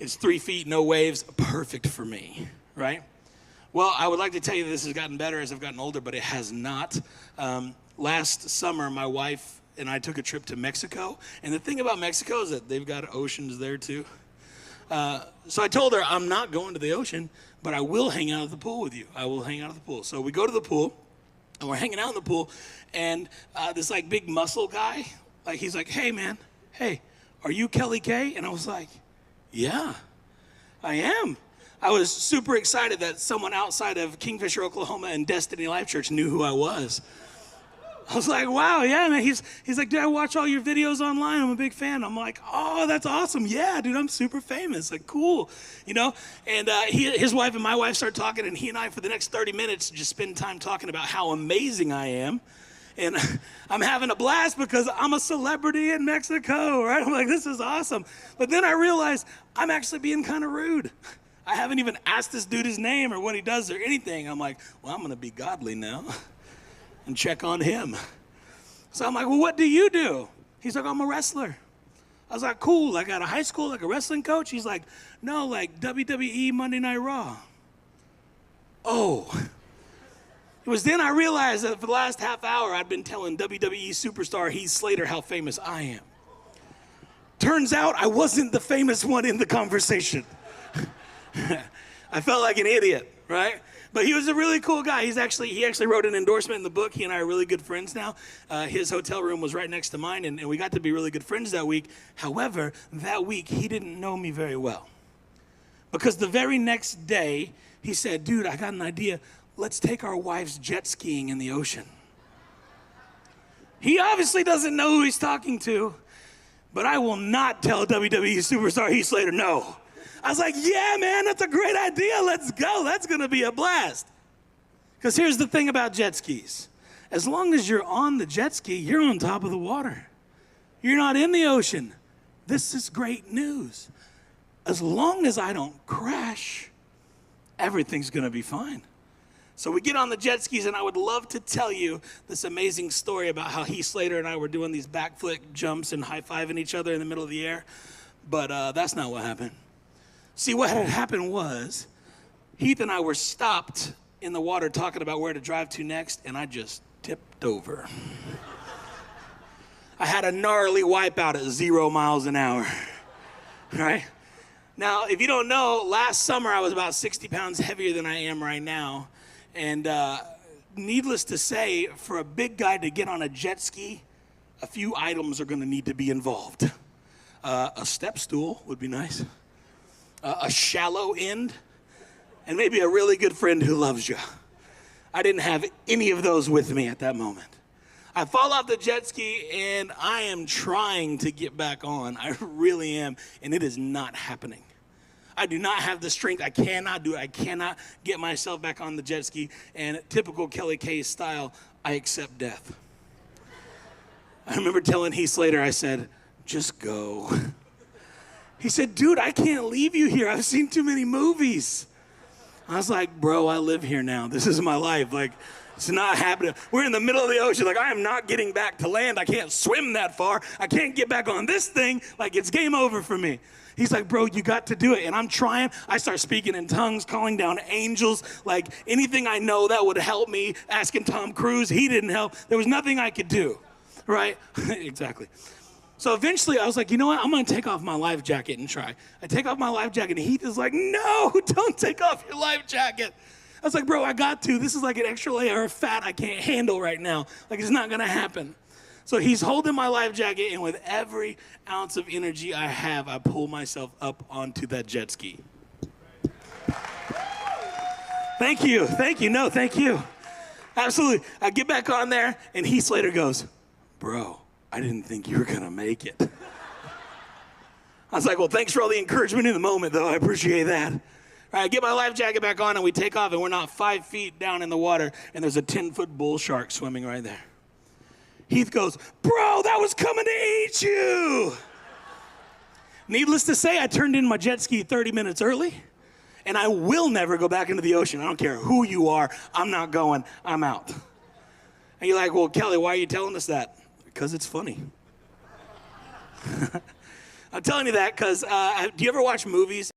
It's 3 feet, no waves, perfect for me, right? Well, I would like to tell you this has gotten better as I've gotten older, but it has not. Last summer, my wife and I took a trip to Mexico, and the thing about Mexico is that they've got oceans there too. So I told her, I'm not going to the ocean, but I will hang out at the pool with you. I will hang out at the pool. So we go to the pool, and we're hanging out in the pool, and this like big muscle guy, like he's like, hey man, hey, are you Kelly Kay? And I was like, yeah, I am. I was super excited that someone outside of Kingfisher, Oklahoma and Destiny Life Church knew who I was. I was like, wow, yeah, man. He's like, dude, I watch all your videos online. I'm a big fan. I'm like, oh, that's awesome. Yeah, dude, I'm super famous. Like, cool, you know? And his wife and my wife start talking, and he and I, for the next 30 minutes, just spend time talking about how amazing I am. And I'm having a blast because I'm a celebrity in Mexico, right? I'm like, this is awesome. But then I realized I'm actually being kind of rude. I haven't even asked this dude his name or what he does or anything. I'm like, well, I'm going to be godly now and check on him. So I'm like, well, what do you do? He's like, I'm a wrestler. I was like, cool, like out of high school, like a wrestling coach? He's like, no, like WWE Monday Night Raw. Oh. It was then I realized that for the last half hour, I'd been telling WWE superstar Heath Slater how famous I am. Turns out I wasn't the famous one in the conversation. I felt like an idiot, right? But he was a really cool guy. He actually wrote an endorsement in the book. He and I are really good friends now. His hotel room was right next to mine, and we got to be really good friends that week. However, that week, he didn't know me very well. Because the very next day, he said, dude, I got an idea. Let's take our wives jet skiing in the ocean. He obviously doesn't know who he's talking to, but I will not tell WWE superstar Heath Slater no. I was like, yeah, man, that's a great idea. Let's go. That's going to be a blast. Because here's the thing about jet skis. As long as you're on the jet ski, you're on top of the water. You're not in the ocean. This is great news. As long as I don't crash, everything's going to be fine. So we get on the jet skis, and I would love to tell you this amazing story about how Heath Slater and I were doing these backflip jumps and high-fiving each other in the middle of the air. But that's not what happened. See, what had happened was Heath and I were stopped in the water talking about where to drive to next, and I just tipped over. I had a gnarly wipeout at 0 miles an hour, right? Now, if you don't know, last summer I was about 60 pounds heavier than I am right now, and needless to say, for a big guy to get on a jet ski, a few items are gonna need to be involved. A step stool would be nice. A shallow end, and maybe a really good friend who loves you. I didn't have any of those with me at that moment. I fall off the jet ski, and I am trying to get back on. I really am, and it is not happening. I do not have the strength. I cannot do it. I cannot get myself back on the jet ski, and typical Kelly Kay style, I accept death. I remember telling Heath Slater, I said, just go. He said, dude, I can't leave you here. I've seen too many movies. I was like, bro, I live here now. This is my life. Like, it's not happening. We're in the middle of the ocean. Like, I am not getting back to land. I can't swim that far. I can't get back on this thing. Like, it's game over for me. He's like, bro, you got to do it. And I'm trying. I start speaking in tongues, calling down angels. Like, anything I know that would help me. Asking Tom Cruise, he didn't help. There was nothing I could do, right? Exactly. So eventually I was like, you know what? I'm going to take off my life jacket and try. I take off my life jacket, and Heath is like, no, don't take off your life jacket. I was like, bro, I got to. This is like an extra layer of fat I can't handle right now. Like, it's not going to happen. So he's holding my life jacket, and with every ounce of energy I have, I pull myself up onto that jet ski. Thank you. Thank you. No, thank you. Absolutely. I get back on there, and Heath Slater goes, bro, I didn't think you were gonna make it. I was like, well, thanks for all the encouragement in the moment, though. I appreciate that. All right, I get my life jacket back on, and we take off, and we're not 5 feet down in the water, and there's a 10-foot bull shark swimming right there. Heath goes, bro, that was coming to eat you. Needless to say, I turned in my jet ski 30 minutes early, and I will never go back into the ocean. I don't care who you are. I'm not going. I'm out. And you're like, well, Kelly, why are you telling us that? Because it's funny. I'm telling you that because do you ever watch movies